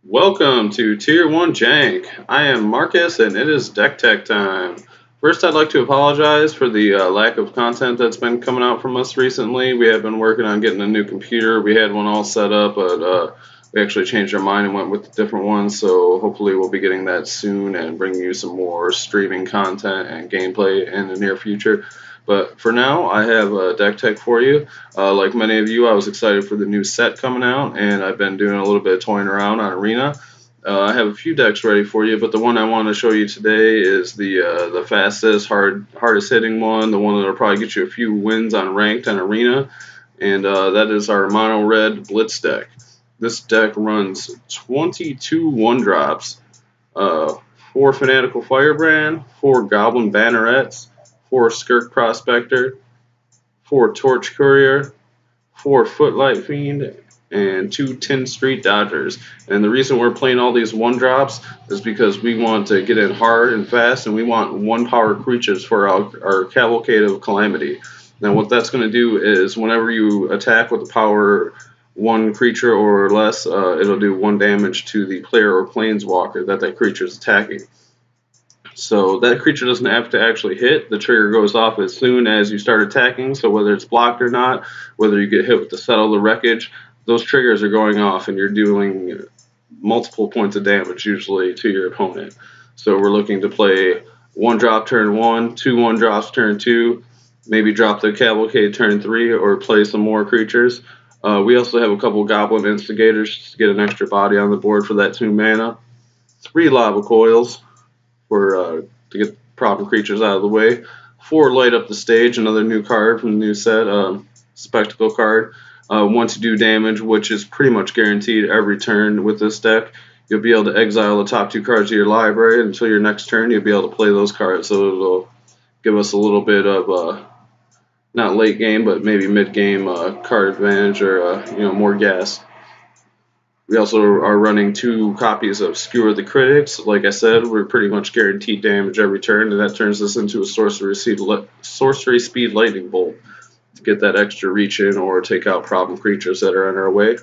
Welcome to Tier 1 Jank. I am Marcus and it is deck tech time. First, I'd like to apologize for the lack of content that's been coming out from us recently. We have been working on getting a new computer. We had one all set up, but we actually changed our mind and went with a different one. So hopefully we'll be getting that soon and bringing you some more streaming content and gameplay in the near future. But for now, I have a deck tech for you. Like many of you, I was excited for the new set coming out, and I've been doing a little bit of toying around on Arena. I have a few decks ready for you, but the one I want to show you today is the fastest, hardest hitting one, the one that'll probably get you a few wins on ranked and Arena, and that is our Mono Red Blitz deck. This deck runs 22 1-drops, 4 Fanatical Firebrand, 4 Goblin Bannerets, 4 Skirk Prospector, 4 Torch Courier, 4 Footlight Fiend, and 2 10 Street Dodgers. And the reason we're playing all these 1-drops is because we want to get in hard and fast, and we want 1-power creatures for our Cavalcade of Calamity. Now what that's going to do is whenever you attack with a power 1 creature or less, it'll do 1 damage to the player or planeswalker that creature is attacking. So that creature doesn't have to actually hit. The trigger goes off as soon as you start attacking. So whether it's blocked or not, whether you get hit with the Settle the Wreckage, those triggers are going off and you're dealing multiple points of damage usually to your opponent. So we're looking to play 1-drop turn 1, 2 1-drops turn 2, maybe drop the Cavalcade turn 3, or play some more creatures. We also have a couple Goblin Instigators to get an extra body on the board for that 2 mana. 3 Lava Coils to get problem creatures out of the way. 4 Light Up the Stage, another new card from the new set, Spectacle card. 1 to do damage, which is pretty much guaranteed every turn with this deck. You'll be able to exile the top 2 cards of your library until your next turn. You'll be able to play those cards, so it'll give us a little bit of not late game, but maybe mid game card advantage or more gas. We also are running 2 copies of Skewer the Critics. Like I said, we're pretty much guaranteed damage every turn, and that turns us into a Sorcery Speed Lightning Bolt to get that extra reach in or take out problem creatures that are in our way.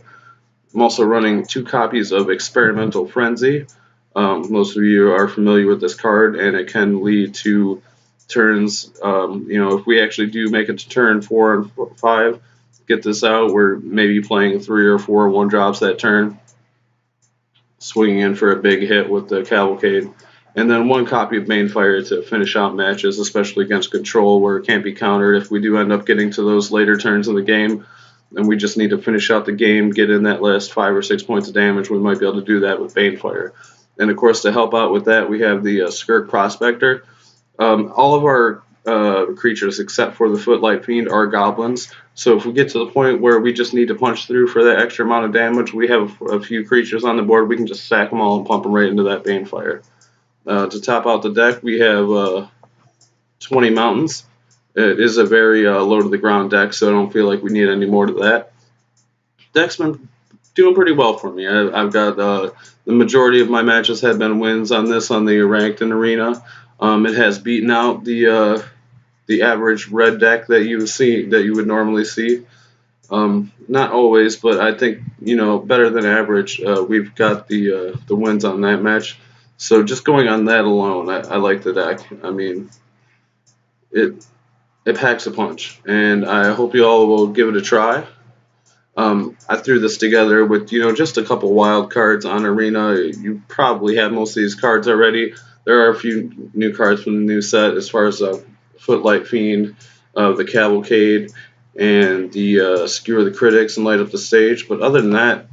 I'm also running 2 copies of Experimental Frenzy. Most of you are familiar with this card, and it can lead to turns. If we actually do make it to turn 4 and 5, get this out, we're maybe playing 3 or 4 1-drops that turn, swinging in for a big hit with the Cavalcade, and then 1 copy of Banefire to finish out matches, especially against control where it can't be countered. If we do end up getting to those later turns in the game and we just need to finish out the game, get in that last 5 or 6 points of damage, we might be able to do that with Banefire. And of course, to help out with that, we have the Skirk Prospector. All of our creatures except for the Footlight Fiend are goblins, so if we get to the point where we just need to punch through for that extra amount of damage, we have a few creatures on the board, we can just sack them all and pump them right into that Banefire. To top out the deck, we have 20 mountains. It is a very low to the ground deck, so I don't feel like we need any more to that. Deck's been doing pretty well for me. I've got the majority of my matches have been wins on this on the ranked and arena. It has beaten out the average red deck that you would normally see. Not always, but I think better than average. We've got the wins on that match. So just going on that alone, I like the deck. I mean, it packs a punch, and I hope you all will give it a try. I threw this together with just a couple wild cards on Arena. You probably have most of these cards already. There are a few new cards from the new set as far as Footlight Fiend, the Cavalcade, and the Skewer the Critics and Light Up the Stage. But other than that,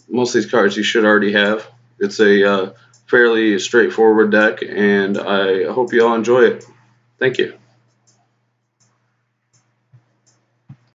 most of these cards you should already have. It's a fairly straightforward deck, and I hope you all enjoy it. Thank you.